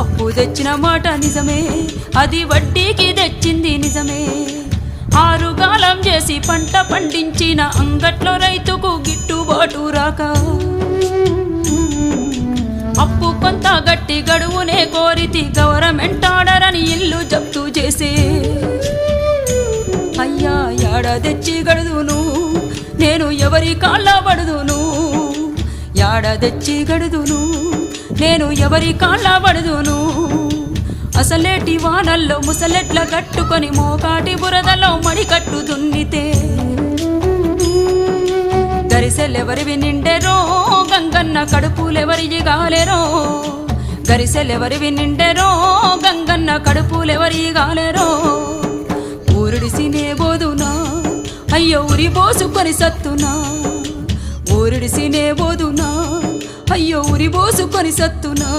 అప్పు తెచ్చిన మాట నిజమే, అది వడ్డీకి తెచ్చింది నిజమే. ఆరుగాలం చేసి పంట పండించిన అంగట్లో రైతుకు గిట్టుబాటు రాక అప్పు కొంత గట్టి గడువునే కోరితి గవర్నమెంట్ ఆర్డర్ అని ఇల్లు జప్తు చేసే. అయ్యా యాడ తెచ్చి గడుదును నేను ఎవరి కాళ్ళ పడుదును, యాడ తెచ్చి గడుదును నేను ఎవరి కాళ్ళ పడుదును. అసలేటి వానల్లో ముసలెట్ల కట్టుకొని మోకాటి బురదలో మడికట్టు దున్నితే గరిసెలెవరివి నిండెరో గంగన్న కడుపులెవరి గాలెరో, గరిసెలెవరివి నిండెరో గంగన్న కడుపులెవరి గాలెరో. ఊరుడిసినే బోదునా అయ్యో ఉరి పోసుకొని సత్తునా, ఊరుడిసినే బోదునా అయ్యో ఉరి పోసుకొని సత్తునా.